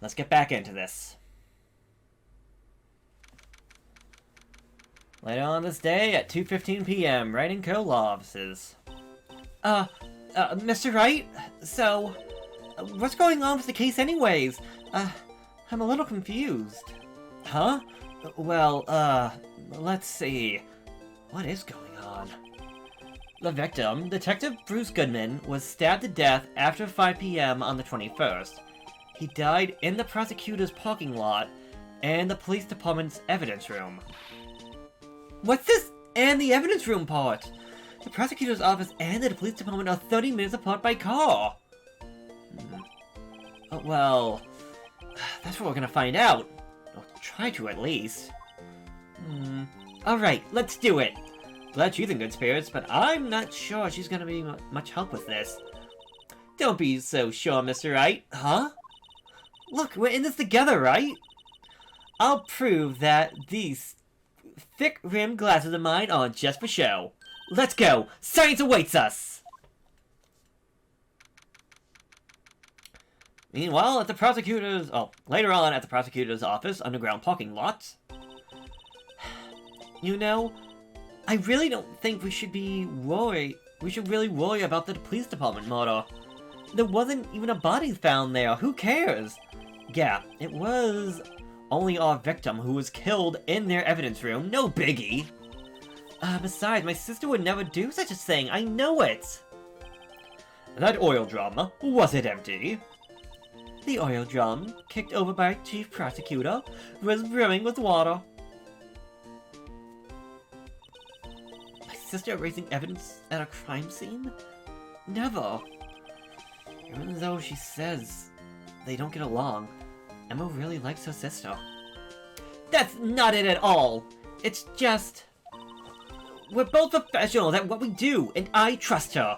let's get back into this. Later on this day at 2:15 p.m., Wright & Co. Law Offices. Mr. Wright? So, what's going on with the case anyways? I'm a little confused. Huh? Well, let's see. What is going on? The victim, Detective Bruce Goodman, was stabbed to death after 5 p.m. on the 21st. He died in the prosecutor's parking lot and the police department's evidence room. What's this and the evidence room part? The prosecutor's office and the police department are 30 minutes apart by car. Well, that's what we're gonna find out. Or try to, at least. Alright, let's do it. Glad she's in good spirits, but I'm not sure she's gonna be much help with this. Don't be so sure, Mr. Wright. Huh? Look, we're in this together, right? I'll prove that these thick-rimmed glasses of mine are just for show. Let's go! Science awaits us! Meanwhile, at the prosecutor's... later on at the prosecutor's office, underground parking lot. You know, I really don't think we should really worry about the police department murder. There wasn't even a body found there. Who cares? Yeah, it was only our victim who was killed in their evidence room. No biggie. Besides, my sister would never do such a thing. I know it. That oil drum, was it empty? The oil drum, kicked over by Chief Prosecutor, was brimming with water. My sister raising evidence at a crime scene? Never. Even though she says they don't get along, Emma really likes her sister. That's not it at all! It's just... we're both professionals at what we do, and I trust her.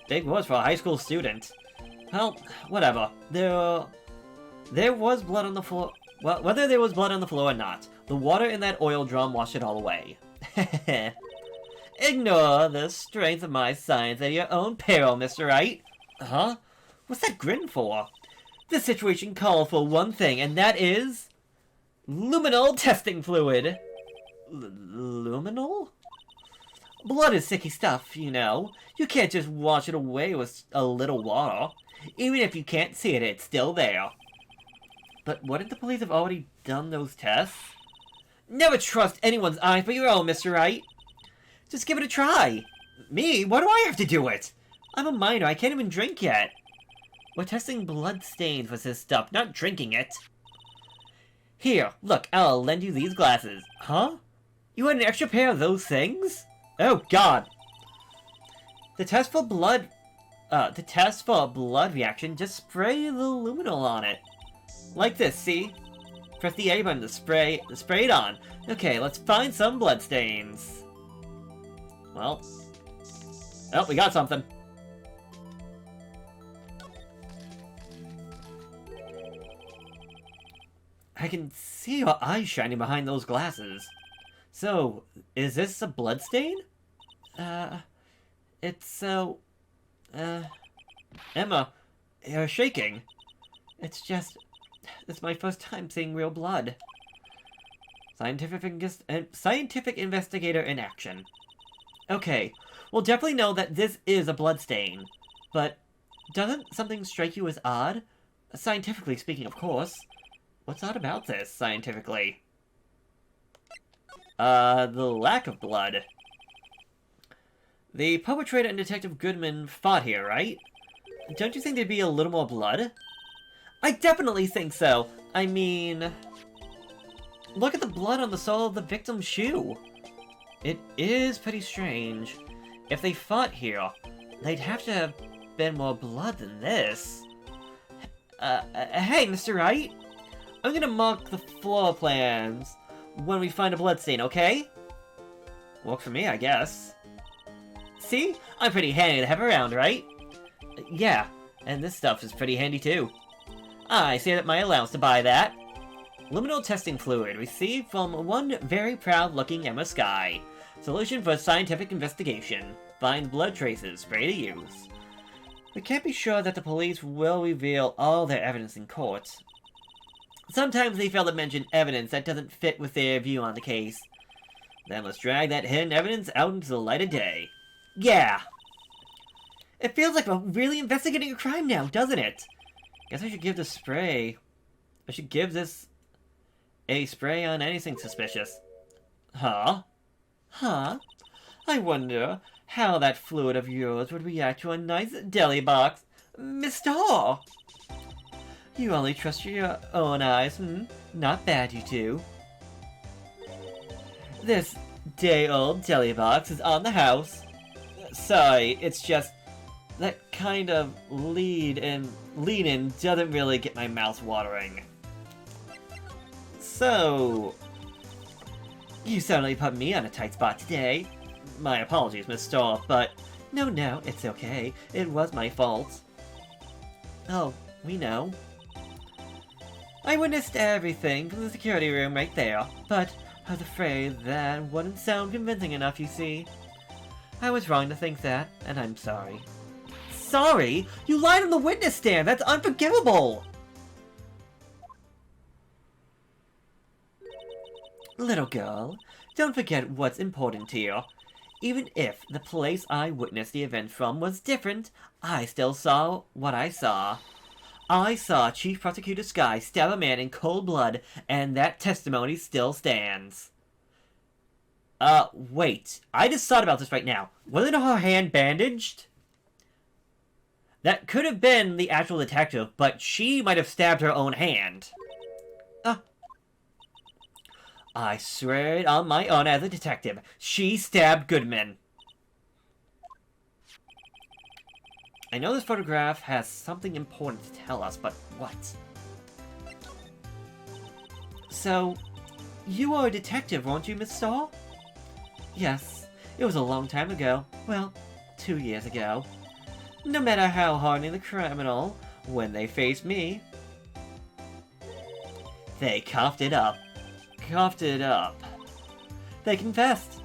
Big words for a high school student. Well, whatever. There was blood on the floor... well, whether there was blood on the floor or not, the water in that oil drum washed it all away. Ignore the strength of my science at your own peril, Mr. Wright. Huh? What's that grin for? This situation calls for one thing, and that is... luminal testing fluid. Luminal? Blood is sticky stuff, you know. You can't just wash it away with a little water. Even if you can't see it, it's still there. But wouldn't the police have already done those tests? Never trust anyone's eyes but your own, Mr. Wright. Just give it a try. Me? Why do I have to do it? I'm a minor, I can't even drink yet. We're testing blood stains with this stuff, not drinking it. Here, look, I'll lend you these glasses. Huh? You had an extra pair of those things? Oh, God. To test for a blood reaction, just spray the luminol on it. Like this, see? Press the A button to spray it on. Okay, let's find some blood stains. Well. Oh, we got something. I can see your eyes shining behind those glasses. So, is this a blood stain? It's so... Emma, you're shaking. It's my first time seeing real blood. Scientific investigator in action. Okay, we'll definitely know that this is a blood stain. But, doesn't something strike you as odd? Scientifically speaking, of course. What's odd about this, scientifically? The lack of blood. The perpetrator and Detective Goodman fought here, right? Don't you think there'd be a little more blood? I definitely think so. I mean... look at the blood on the sole of the victim's shoe. It is pretty strange. If they fought here, they'd have to have been more blood than this. Hey, Mr. Wright? I'm gonna mark the floor plans when we find a bloodstain, okay? Works for me, I guess. See? I'm pretty handy to have around, right? Yeah, and this stuff is pretty handy too. I saved up my allowance to buy that. Luminal testing fluid received from one very proud-looking Emma Skye. Solution for scientific investigation. Find blood traces. Spray to use. We can't be sure that the police will reveal all their evidence in court. Sometimes they fail to mention evidence that doesn't fit with their view on the case. Then let's drag that hidden evidence out into the light of day. Yeah! It feels like we're really investigating a crime now, doesn't it? Guess I should give this spray... I should give this a spray on anything suspicious. Huh? Huh? I wonder how that fluid of yours would react to a nice deli box. Mr. Hall! You only trust your own eyes, Not bad, you two. This day-old deli box is on the house. Sorry, it's just... that kind of lead-in doesn't really get my mouth watering. So... you certainly put me on a tight spot today. My apologies, Miss Starr, but... No, it's okay. It was my fault. Oh, we know. I witnessed everything from the security room right there, but I was afraid that wouldn't sound convincing enough, you see. I was wrong to think that, and I'm sorry. Sorry? You lied on the witness stand! That's unforgivable! Little girl, don't forget what's important to you. Even if the place I witnessed the event from was different, I still saw what I saw. I saw Chief Prosecutor Sky stab a man in cold blood, and that testimony still stands. Wait. I just thought about this right now. Wasn't her hand bandaged? That could have been the actual detective, but she might have stabbed her own hand. I swear it on my honor as a detective. She stabbed Goodman. I know this photograph has something important to tell us, but what? So, you are a detective, weren't you, Miss Starr? Yes, it was a long time ago. Well, 2 years ago. No matter how hardened the criminal, when they faced me, they coughed it up. Coughed it up. They confessed.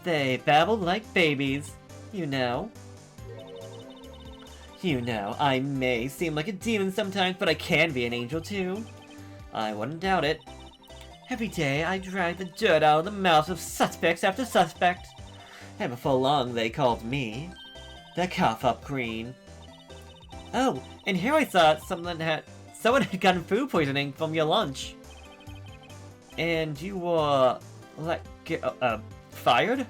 They babbled like babies, you know. You know, I may seem like a demon sometimes, but I can be an angel too. I wouldn't doubt it. Every day I drag the dirt out of the mouths of suspects after suspect. And before long they called me the cough-up queen. Oh, and here I thought someone had gotten food poisoning from your lunch. And you were, fired?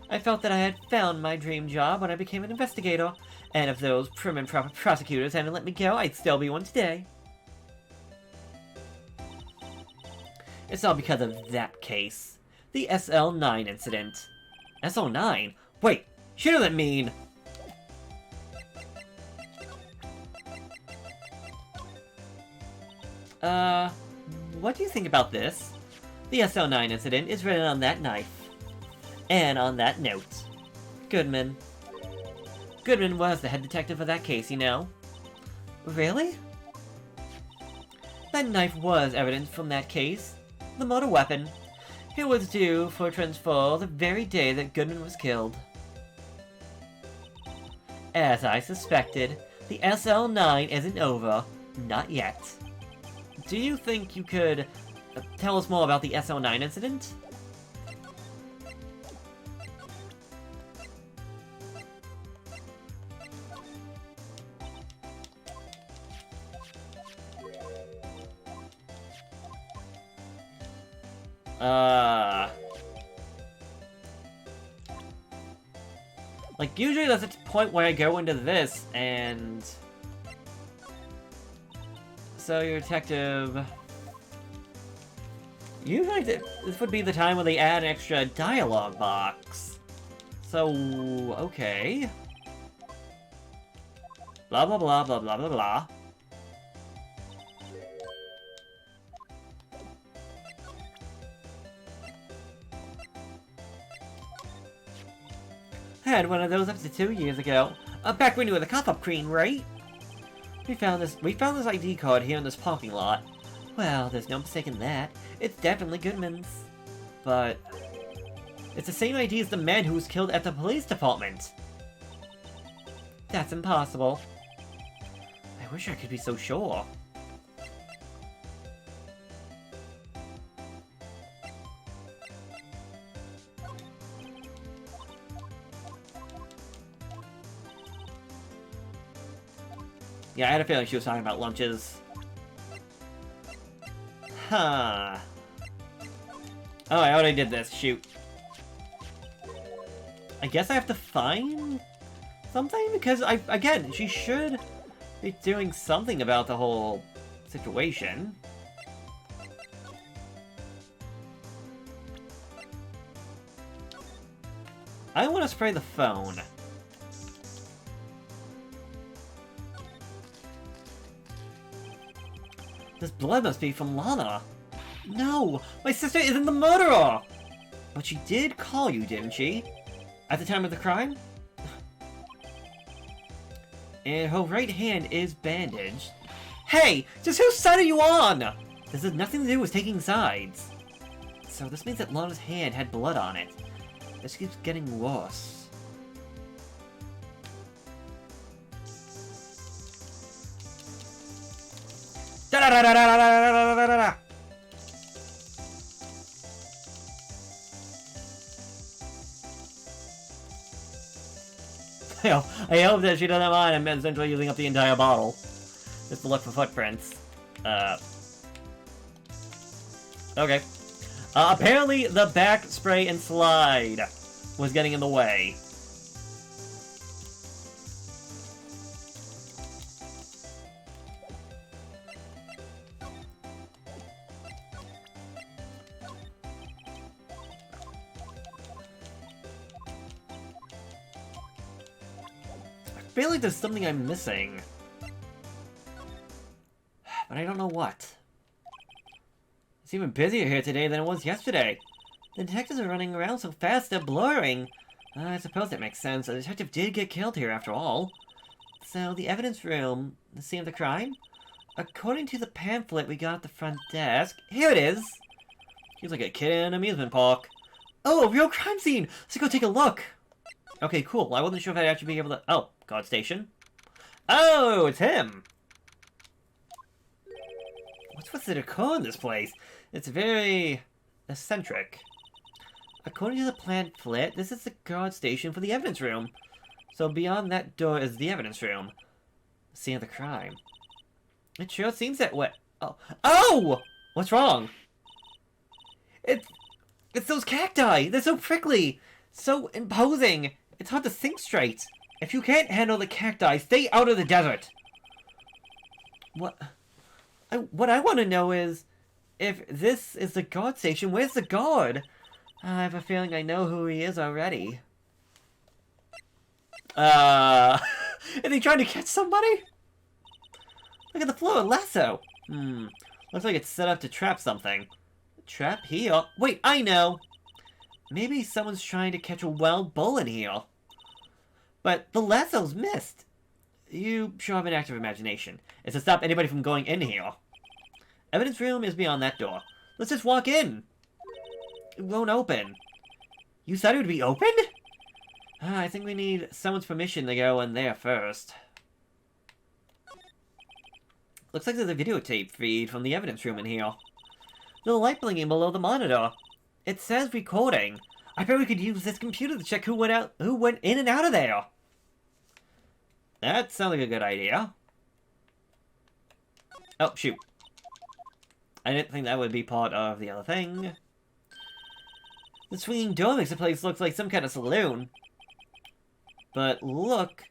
I felt that I had found my dream job when I became an investigator, and if those prim and proper prosecutors hadn't let me go, I'd still be one today. It's all because of that case. The SL9 incident. SL9? Wait, she doesn't mean... what do you think about this? The SL9 incident is written on that knife. And on that note. Goodman. Goodman was the head detective of that case, you know. Really? That knife was evidence from that case. The motor weapon. It was due for transfer the very day that Goodman was killed. As I suspected, the SL9 isn't over. Not yet. Do you think you could tell us more about the SL9 incident? Like, usually there's a point where I go into this, and... So, your detective... Usually this would be the time when they add an extra dialogue box. So, okay. Blah blah blah blah blah blah blah. I had one of those up to 2 years ago. Back when you were the cop-up queen, right? We found this ID card here in this parking lot. Well, there's no mistaking that. It's definitely Goodman's. But... it's the same ID as the man who was killed at the police department. That's impossible. I wish I could be so sure. Yeah, I had a feeling she was talking about lunches. Huh. Oh, I already did this. Shoot. I guess I have to find something? Because, again, she should be doing something about the whole situation. I want to spray the phone. This blood must be from Lana. No! My sister isn't the murderer! But she did call you, didn't she? At the time of the crime? And her right hand is bandaged. Hey! Just whose side are you on? This has nothing to do with taking sides. So this means that Lana's hand had blood on it. This keeps getting worse. Da-da-da-da-da-da-da-da-da-da-da! I hope that she doesn't mind. I'm essentially using up the entire bottle. Just to look for footprints. Okay. Apparently the back spray and slide was getting in the way. I feel like there's something I'm missing. But I don't know what. It's even busier here today than it was yesterday. The detectives are running around so fast they're blurring. I suppose that makes sense. The detective did get killed here after all. So, the evidence room, the scene of the crime? According to the pamphlet we got at the front desk, here it is! Seems like a kid in an amusement park. Oh, a real crime scene! Let's go take a look! Okay, cool. I wasn't sure if I'd actually be able to... Oh, guard station. Oh, it's him! What's the decor in this place? It's very... eccentric. According to the pamphlet, this is the guard station for the evidence room. So beyond that door is the evidence room. The scene of the crime. It sure seems that way. Oh! Oh! What's wrong? It's those cacti! They're so prickly! So imposing! It's hard to think straight. If you can't handle the cacti, stay out of the desert! What I want to know is, if this is the guard station, where's the guard? I have a feeling I know who he is already. Is he trying to catch somebody? Look at the floor, a lasso! Looks like it's set up to trap something. Trap here? Wait, I know! Maybe someone's trying to catch a wild bull in here. But the lasso's missed. You sure have an active imagination. It's to stop anybody from going in here. Evidence room is beyond that door. Let's just walk in. It won't open. You said it would be open? I think we need someone's permission to go in there first. Looks like there's a videotape feed from the evidence room in here. There's a light blinking below the monitor. It says recording. I bet we could use this computer to check who went in and out of there. That sounds like a good idea. Oh, shoot. I didn't think that would be part of the other thing. The swinging door makes the place look like some kind of saloon. But look.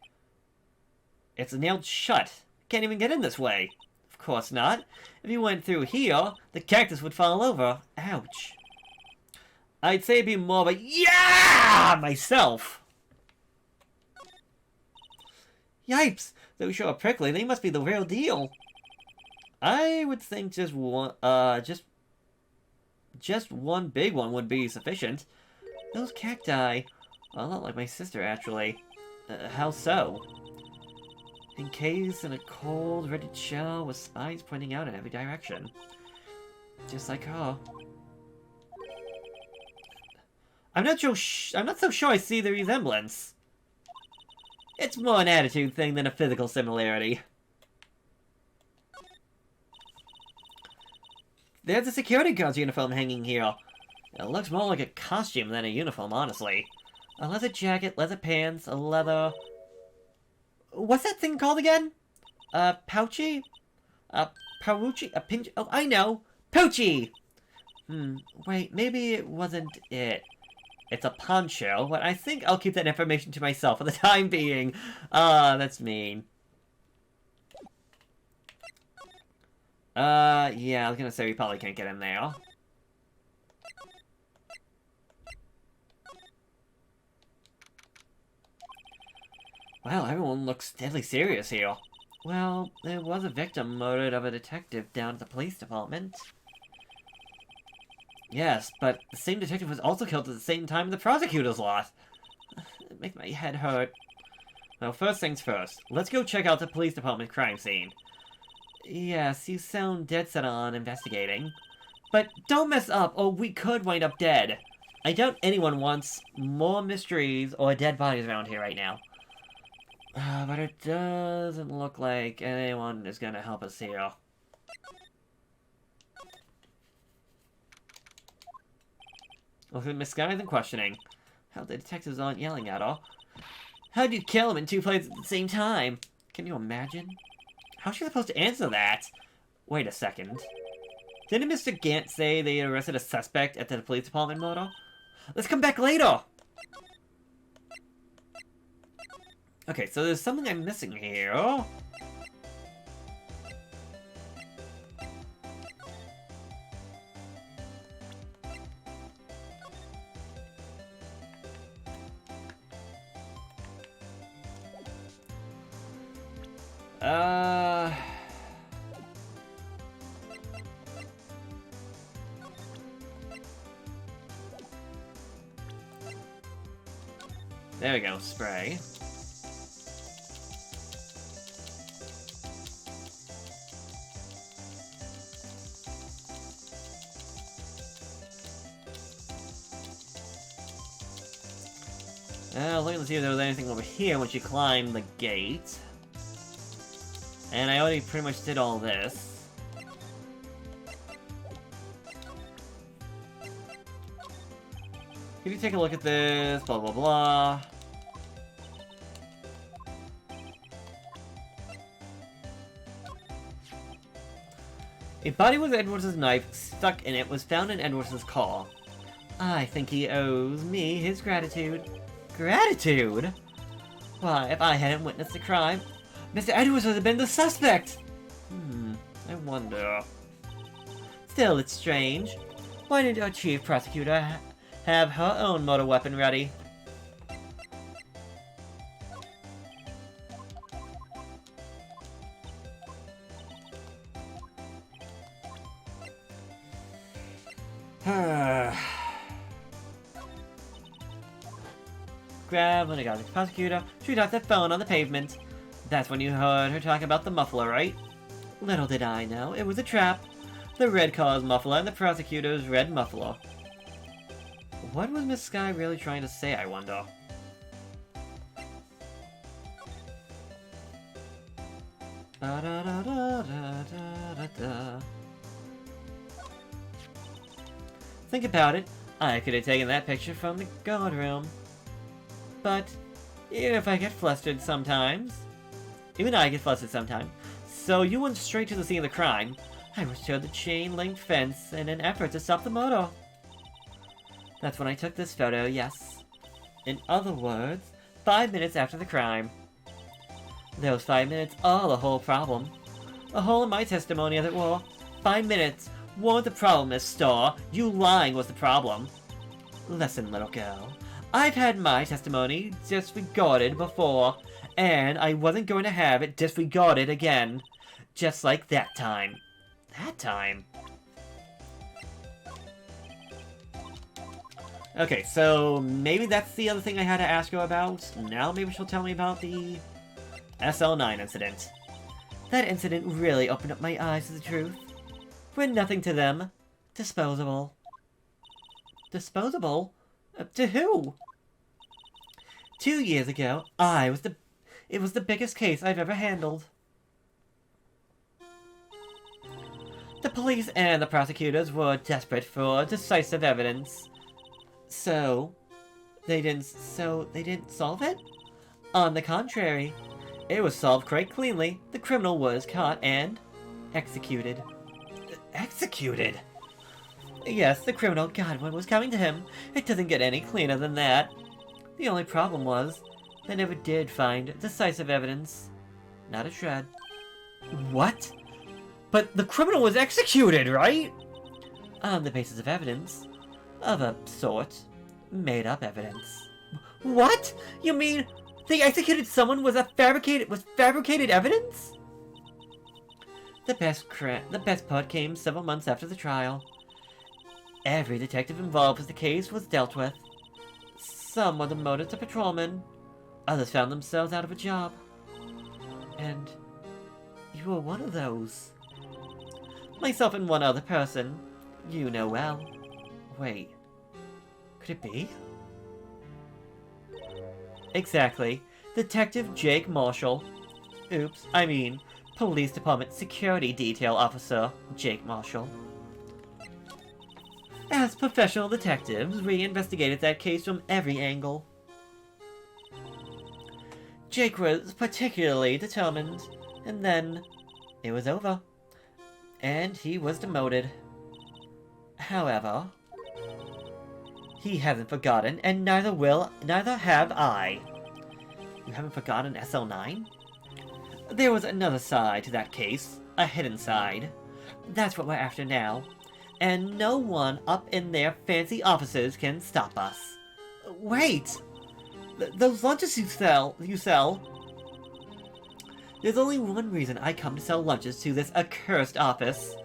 It's nailed shut. Can't even get in this way. Of course not. If you went through here, the cactus would fall over. Ouch. I'd say it'd be more of a yeah myself. Yipes! Those sure are prickly. They must be the real deal. I would think just one big one would be sufficient. Those cacti are a lot like my sister, actually. How so? Encased in a cold, rigid shell with spines pointing out in every direction. Just like her. I'm not so sure I see the resemblance. It's more an attitude thing than a physical similarity. There's a security guard's uniform hanging here. It looks more like a costume than a uniform, honestly. A leather jacket, leather pants, a leather... What's that thing called again? Pouchy? Parucci? A pinch? Oh, I know! Poochie! Wait, maybe it wasn't it. It's a poncho, but I think I'll keep that information to myself for the time being. That's mean. Yeah, I was gonna say we probably can't get in there. Well, everyone looks deadly serious here. Well, there was a victim murdered of a detective down at the police department. Yes, but the same detective was also killed at the same time in the prosecutor's lot. It makes my head hurt. Well, first things first. Let's go check out the police department crime scene. Yes, you sound dead set on investigating. But don't mess up, or we could wind up dead. I doubt anyone wants more mysteries or dead bodies around here right now. But it doesn't look like anyone is gonna help us here. Look at misguided and questioning. How the detectives aren't yelling at her. How'd you kill him in 2 places at the same time? Can you imagine? How's she supposed to answer that? Wait a second. Didn't Mr. Gant say they arrested a suspect at the police department murder? Let's come back later! Okay, so there's something I'm missing here. There we go, spray. Looking to see if there was anything over here once you climb the gate. And I already pretty much did all this. If you take a look at this, blah blah blah. A body with Edwards' knife stuck in it was found in Edwards' car. I think he owes me his gratitude. Gratitude? Why, if I hadn't witnessed the crime, Mr. Edwards would have been the suspect! I wonder. Still, it's strange. Why didn't our chief prosecutor have her own motor weapon ready? Grab when I got the prosecutor, she dropped that phone on the pavement. That's when you heard her talk about the muffler, right? Little did I know, it was a trap. The red car's muffler and the prosecutor's red muffler. What was Miss Sky really trying to say, I wonder? Think about it, I could have taken that picture from the guard room. But, even if I get flustered sometimes, even I get flustered sometimes, so you went straight to the scene of the crime. I restored the chain-linked fence in an effort to stop the motor. That's when I took this photo, yes. In other words, 5 minutes after the crime. Those 5 minutes are the whole problem. A hole in my testimony, as it were. 5 minutes weren't the problem, Miss Starr. You lying was the problem. Listen, little girl. I've had my testimony disregarded before, and I wasn't going to have it disregarded again. Just like that time. That time? Okay, so maybe that's the other thing I had to ask her about. Now maybe she'll tell me about the SL9 incident. That incident really opened up my eyes to the truth. We're nothing to them. Disposable. Disposable? To who? 2 years ago, it was the biggest case I've ever handled. The police and the prosecutors were desperate for decisive evidence. So they didn't solve it? On the contrary, It was solved quite cleanly. The criminal was caught and executed. Executed? Yes, the criminal. God, what was coming to him? It doesn't get any cleaner than that. The only problem was, they never did find decisive evidence. Not a shred. What? But the criminal was executed, right? On the basis of evidence. Of a sort. Made up evidence. What? You mean they executed someone with fabricated evidence? The best part came several months after the trial. Every detective involved with the case was dealt with. Some were demoted to patrolmen. Others found themselves out of a job. And you were one of those. Myself and one other person. You know well. Wait. Could it be? Exactly. Detective Jake Marshall. Oops, I mean, Police Department Security Detail Officer Jake Marshall. As professional detectives, we investigated that case from every angle. Jake was particularly determined, and then it was over. And he was demoted. However, he hasn't forgotten, and neither have I. You haven't forgotten SL9? There was another side to that case, a hidden side. That's what we're after now. And no one up in their fancy offices can stop us. Wait! Those lunches you sell? There's only one reason I come to sell lunches to this accursed office.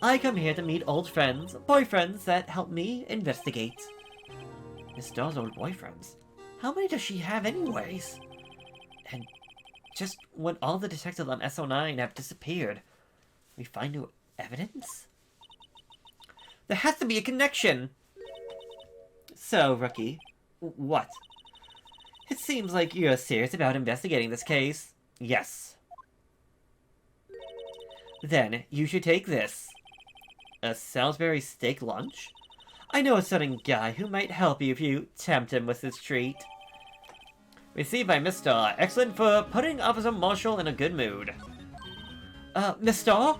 I come here to meet old friends, boyfriends that help me investigate. Miss Starr's old boyfriends? How many does she have anyways? And just when all the detectives on SO9 have disappeared, we find new evidence? There has to be a connection! So, Rookie, what? It seems like you're serious about investigating this case. Yes. Then, you should take this. A Salisbury steak lunch? I know a certain guy who might help you if you tempt him with this treat. Received by Miss Starr. Excellent for putting Officer Marshall in a good mood. Miss Starr?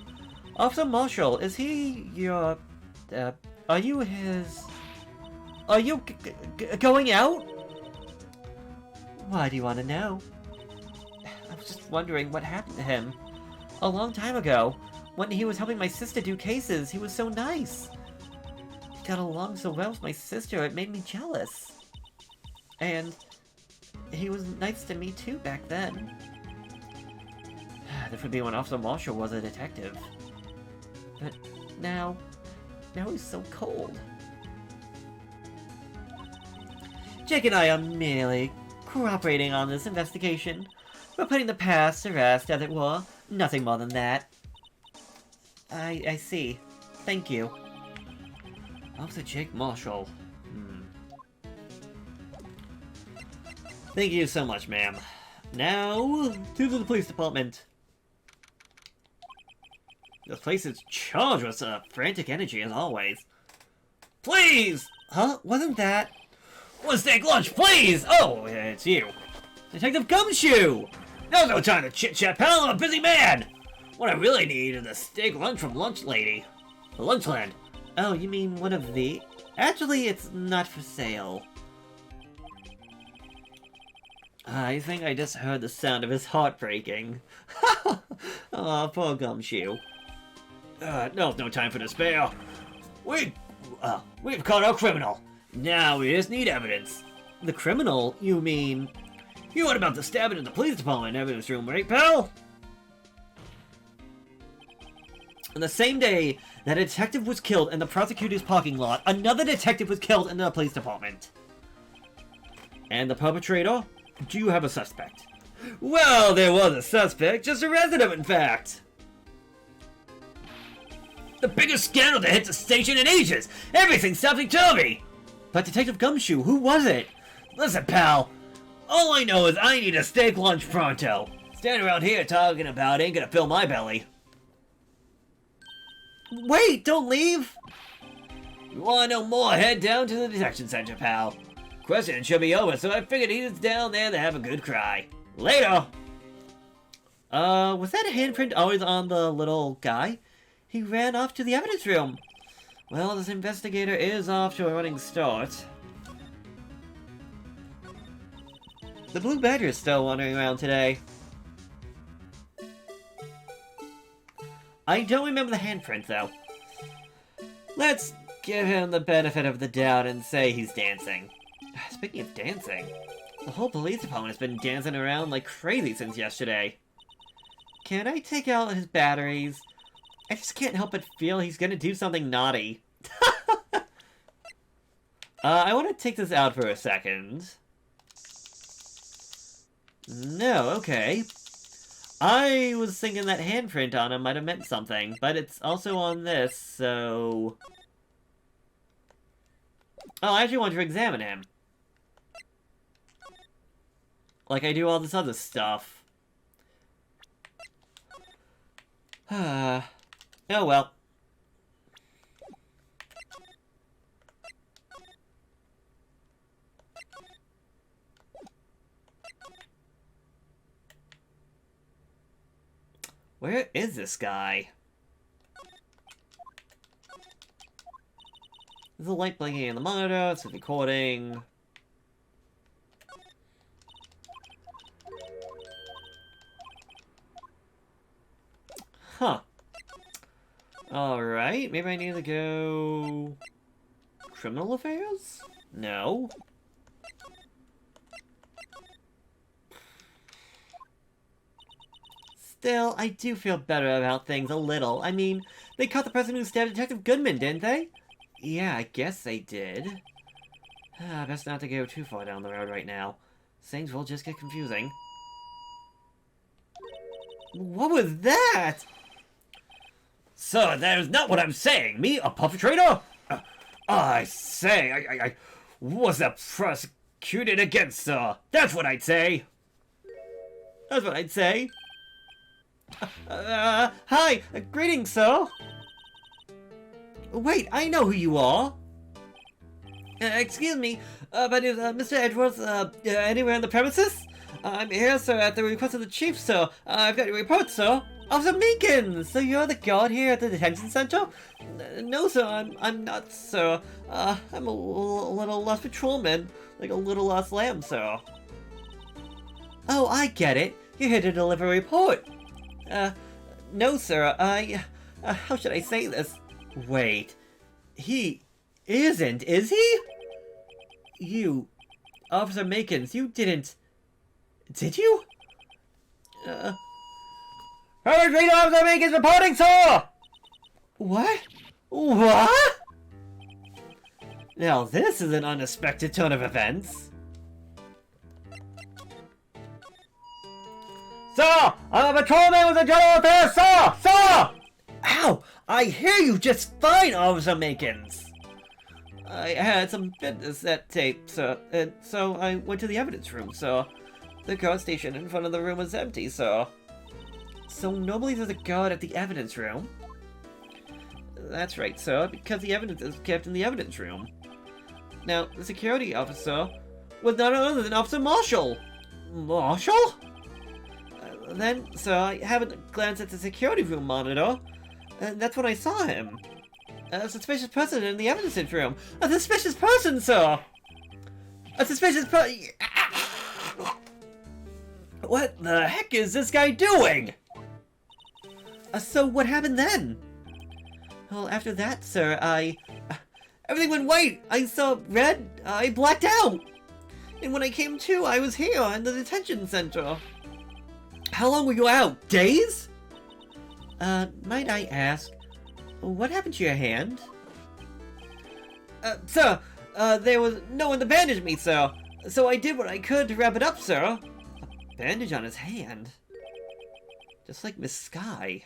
Officer Marshall, is he your... are you his... Are you going out? Why do you want to know? I was just wondering what happened to him. A long time ago, when he was helping my sister do cases, he was so nice. He got along so well with my sister, it made me jealous. And he was nice to me too back then. This would be when Officer Marshall was a detective. But now he's so cold. Jake and I are merely cooperating on this investigation. We're putting the past to rest, as it were. Nothing more than that. I see. Thank you. Officer Jake Marshall. Thank you so much, ma'am. Now, to the police department. This place is charged with frantic energy, as always. Please! Huh? Wasn't that... One steak lunch, please! Oh, it's you. Detective Gumshoe! Now's no time to chit-chat, pal. I'm a busy man! What I really need is a steak lunch from Lunch Lady. The Lunchland. Oh, you mean one of the... Actually, it's not for sale. I think I just heard the sound of his heart breaking. Aw, poor Gumshoe. No time for despair. We've caught our criminal. Now we just need evidence. The criminal? You mean... You went about the stabbing in the police department evidence room, right, pal? On the same day that a detective was killed in the prosecutor's parking lot, another detective was killed in the police department. And the perpetrator? Do you have a suspect? Well, there was a suspect, just arrested him, in fact. The biggest scandal that hit the station in ages! Everything's topsy-turvy! But Detective Gumshoe, who was it? Listen, pal. All I know is I need a steak lunch pronto. Standing around here talking about ain't gonna fill my belly. Wait, don't leave! You wanna know more, head down to the detection center, pal. Question should be over, so I figured he's down there to have a good cry. Later! Was that handprint always on the little guy? He ran off to the evidence room. Well, this investigator is off to a running start. The Blue Badger is still wandering around today. I don't remember the handprint, though. Let's give him the benefit of the doubt and say he's dancing. Speaking of dancing, the whole police department has been dancing around like crazy since yesterday. Can I take out his batteries? I just can't help but feel he's gonna do something naughty. I want to take this out for a second. No, okay. I was thinking that handprint on him might have meant something, but it's also on this, so... Oh, I actually want to examine him. Like I do all this other stuff. Oh well. Where is this guy? There's a light blinking in the monitor, it's recording. Huh. Alright, maybe I need to go... Criminal affairs? No. Still, I do feel better about things a little. I mean, they caught the person who stabbed Detective Goodman, didn't they? Yeah, I guess they did. Best not to go too far down the road right now. Things will just get confusing. What was that? Sir, that is not what I'm saying. Me, a perpetrator? I say, I was prosecuted against, sir. That's what I'd say. That's what I'd say. Hi, greetings, sir. Wait, I know who you are. Excuse me, but is Mr. Edwards anywhere on the premises? I'm here, sir, at the request of the chief, sir. I've got your report, sir. Officer Meekins! So you're the guard here at the detention center? No, sir, I'm not, sir. I'm a little lost patrolman, like a little lost lamb, sir. Oh, I get it. You're here to deliver a report. No, sir, how should I say this? Wait, he isn't, is he? You, Officer Meekins, you didn't... Did you? Street Officer Meekins reporting, sir! What? What? Now this is an unexpected turn of events. Sir! I'm a patrolman with the general affairs, sir! Sir! Ow! I hear you just fine, Officer Meekins. I had some business that tape, sir, and so I went to the evidence room, sir. The guard station in front of the room was empty, sir. So normally there's a guard at the evidence room? That's right, sir, because the evidence is kept in the evidence room. Now, the security officer was none other than Officer Marshall. Marshall? Then, sir, I happened to glance at the security room monitor, and that's when I saw him. A suspicious person in the evidence room. A suspicious person, sir! A suspicious What the heck is this guy doing? So what happened then? Well, after that, sir, everything went white! I saw red, I blacked out! And when I came to, I was here in the detention center. How long were you out? Days? Might I ask, what happened to your hand? Sir, there was no one to bandage me, sir. So I did what I could to wrap it up, sir. A bandage on his hand? Just like Miss Sky.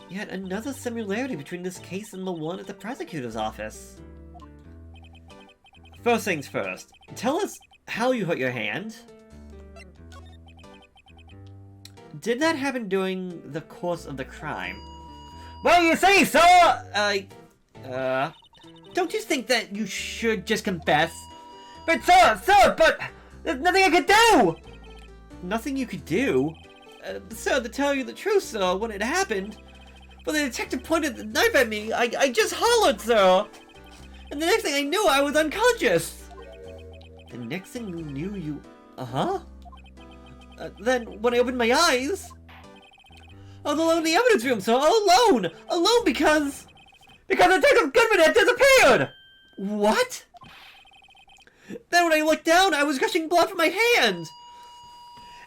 Yet another similarity between this case and the one at the prosecutor's office. First things first, tell us how you hurt your hand. Did that happen during the course of the crime? Well, you see, sir! Don't you think that you should just confess? But sir, but there's nothing I could do! nothing you could do. Sir, to tell you the truth, sir, when it happened, when the detective pointed the knife at me, I just hollered, sir! And the next thing I knew, I was unconscious! The next thing you knew, you... Uh-huh? Then, when I opened my eyes... I was alone in the evidence room, sir! Alone! Alone because Detective Goodman had disappeared! What? Then when I looked down, I was gushing blood from my hand!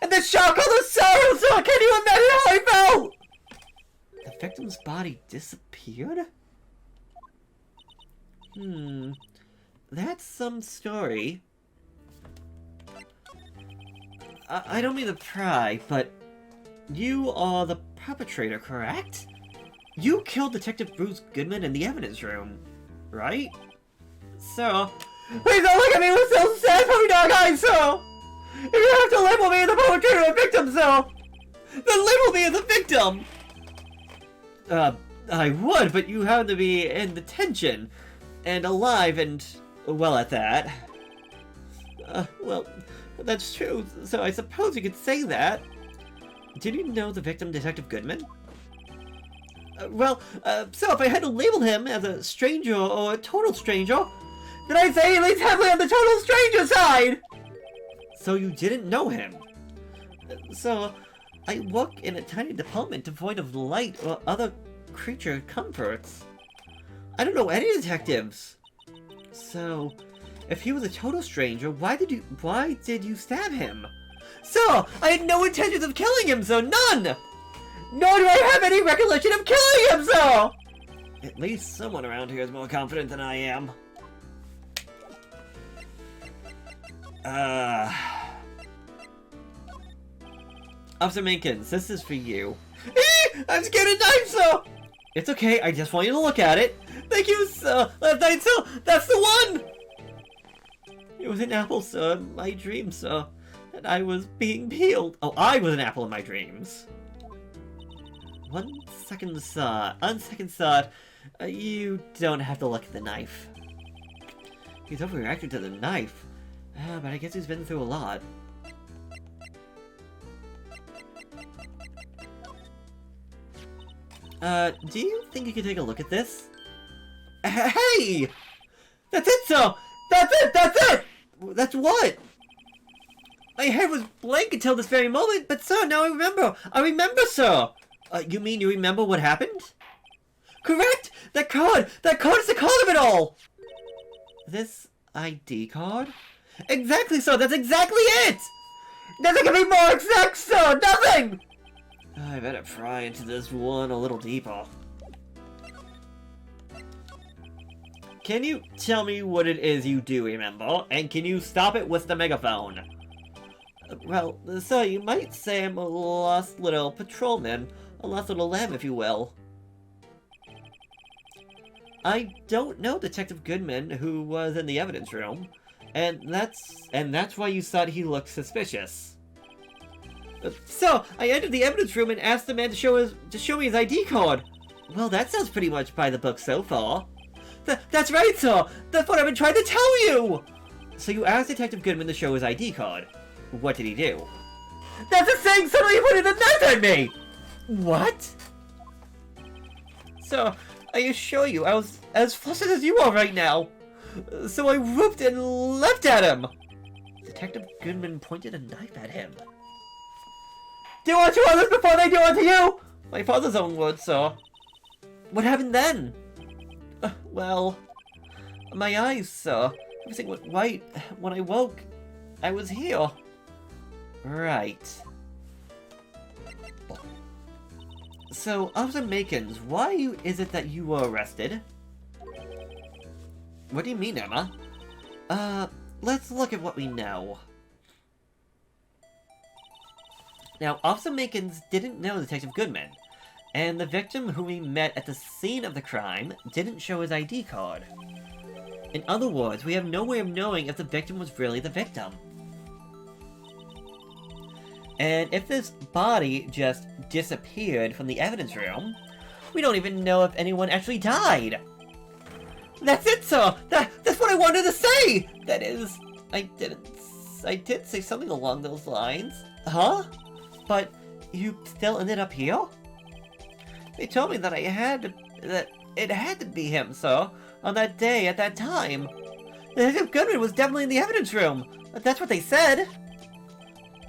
And the shock of the sorrow, sir! Can you imagine how I felt? The victim's body disappeared? That's some story. I don't mean to pry, but you are the perpetrator, correct? You killed Detective Bruce Goodman in the evidence room, right? Sir, please don't look at me with so sad puppy dog eyes, sir! If you have to label me as a perpetrator or a victim, sir, then label me as a victim! I would, but you happen to be in detention, and alive, and well at that. Well, that's true, so I suppose you could say that. Did you know the victim, Detective Goodman? So if I had to label him as a stranger or a total stranger, then I'd say he leans heavily on the total stranger side! So you didn't know him? So, I work in a tiny department devoid of light or other creature comforts. I don't know any detectives. So, if he was a total stranger, why did you stab him? So, I had no intentions of killing him, so none! Nor do I have any recollection of killing him, so! At least someone around here is more confident than I am. Officer Minkins, this is for you. I'm scared of knives, sir! It's okay, I just want you to look at it. Thank you, sir! Last night, sir! That's the one! It was an apple, sir, in my dreams, sir. And I was being peeled. Oh, I was an apple in my dreams. On second thought, you don't have to look at the knife. He's overreacted to the knife. But I guess he's been through a lot. Do you think you could take a look at this? Hey! That's it, sir! That's it! That's what? My head was blank until this very moment, but sir, now I remember! I remember, sir! You mean you remember what happened? Correct! That card is the cause of it all! This ID card? Exactly, sir! That's exactly it! Nothing can be more exact, sir! Nothing! I better pry into this one a little deeper. Can you tell me what it is you do remember? And can you stop it with the megaphone? Well, sir, you might say I'm a lost little patrolman. A lost little lamb, if you will. I don't know Detective Goodman, who was in the evidence room. And that's why you thought he looked suspicious. So, I entered the evidence room and asked the man to show me his ID card. Well, that sounds pretty much by the book so far. That's right, sir! That's what I've been trying to tell you! So you asked Detective Goodman to show his ID card. What did he do? That's the thing! Suddenly he pointed a knife at me! What? So, I assure you, I was as flustered as you are right now. So I whooped and leapt at him! Detective Goodman pointed a knife at him. Do unto others before they do unto you! My father's own words, sir. What happened then? Well, my eyes, sir. Everything went right. When I woke, I was here. Right. So, Officer Makins, why is it that you were arrested? What do you mean, Emma? Let's look at what we know. Now, Officer Makins didn't know Detective Goodman, and the victim whom we met at the scene of the crime didn't show his ID card. In other words, we have no way of knowing if the victim was really the victim. And if this body just disappeared from the evidence room, we don't even know if anyone actually died. That's it, sir! That's what I wanted to say! That is, I did say something along those lines. Huh? But you still ended up here? They told me that it had to be him, sir, on that day at that time. Detective Goodman was definitely in the evidence room. That's what they said.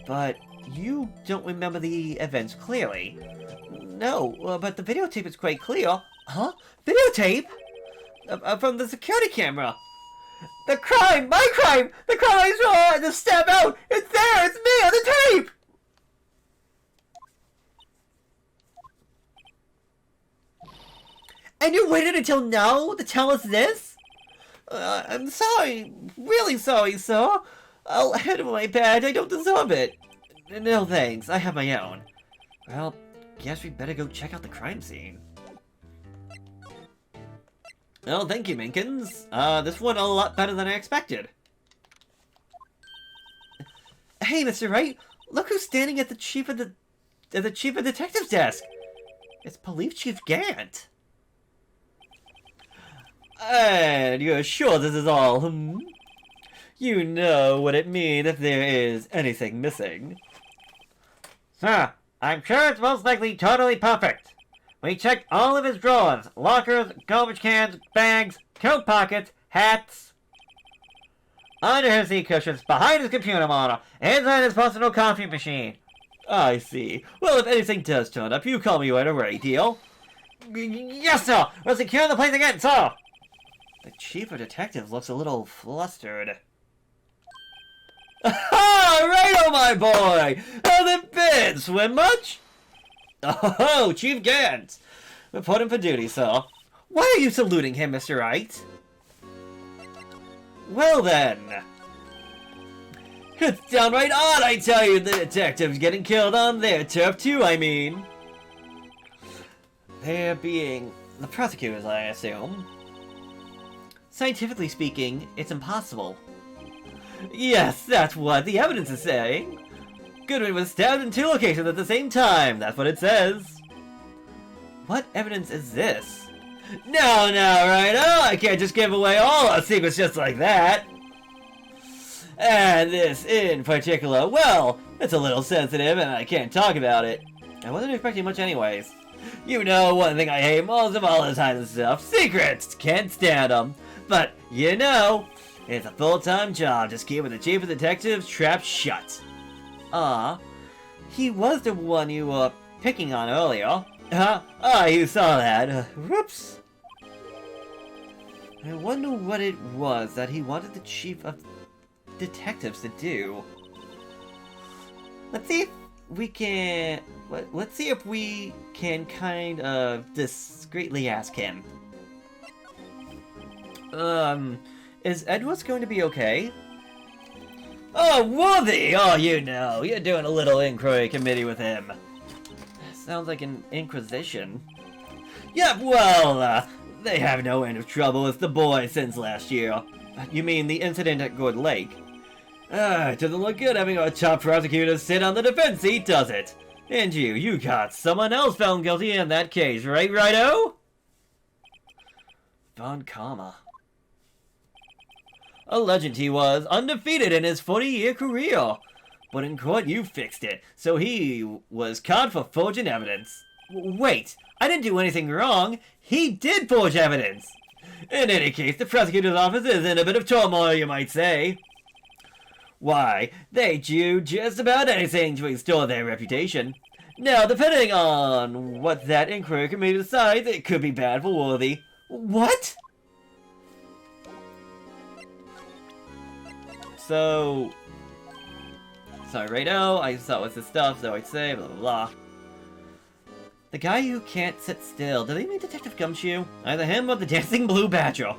But you don't remember the events clearly. No, but the videotape is quite clear. Huh? Videotape? From the security camera. The crime! My crime! The crime I saw and the step out! It's there! It's me on the tape! And you waited until now to tell us this? I'm sorry. Really sorry, sir. I'll hand my badge. I don't deserve it. No thanks. I have my own. Well, guess we better go check out the crime scene. Well, thank you, Minkins. This went a lot better than I expected. Hey, Mr. Wright. Look who's standing at the chief of detective's desk. It's Police Chief Gant. And you're sure this is all, You know what it means if there is anything missing. Sir, I'm sure it's most likely totally perfect. We checked all of his drawers, lockers, garbage cans, bags, coat pockets, hats, under his seat cushions, behind his computer monitor, inside his personal coffee machine. I see. Well, if anything does turn up, you call me right away, deal? Yes, sir! We're securing the place again, sir! The chief of detectives looks a little flustered. Ah, righto, my boy! How's it been? Swim much? Oh, Chief Gant! Reporting for duty, sir. Why are you saluting him, Mr. Wright? Well then. It's downright odd, I tell you, the detectives getting killed on their turf too, I mean. They're being the prosecutors, I assume. Scientifically speaking, it's impossible. Yes, that's what the evidence is saying. Goodman was stabbed in 2 locations at the same time, that's what it says. What evidence is this? No, right? Oh, I can't just give away all our secrets just like that. And this in particular, well, it's a little sensitive and I can't talk about it. I wasn't expecting much anyways. You know, one thing I hate most of all this kind of stuff, secrets! Can't stand them. But, you know, it's a full-time job just keeping the chief of detectives trapped shut. He was the one you were picking on earlier. You saw that. Whoops. I wonder what it was that he wanted the chief of detectives to do. Let's see if we can... Let's see if we can kind of discreetly ask him. Is Edwards going to be okay? Oh, Worthy! Oh, you know, you're doing a little inquiry committee with him. Sounds like an inquisition. Yep, well, they have no end of trouble with the boy since last year. You mean the incident at Good Lake? It doesn't look good having our top prosecutor sit on the defense seat, does it? And you got someone else found guilty in that case, right, righto? Von Karma. A legend he was, undefeated in his 40-year career. But in court you fixed it, so he was caught for forging evidence. Wait, I didn't do anything wrong. He did forge evidence. In any case, the prosecutor's office is in a bit of turmoil, you might say. Why, they do just about anything to restore their reputation. Now, depending on what that inquiry committee decides, it could be bad for Worthy. What? So... Sorry, righto, I saw what's this stuff, so I'd say, blah, blah, blah. The guy who can't sit still, do they mean Detective Gumshoe? Either him or the Dancing Blue Badger.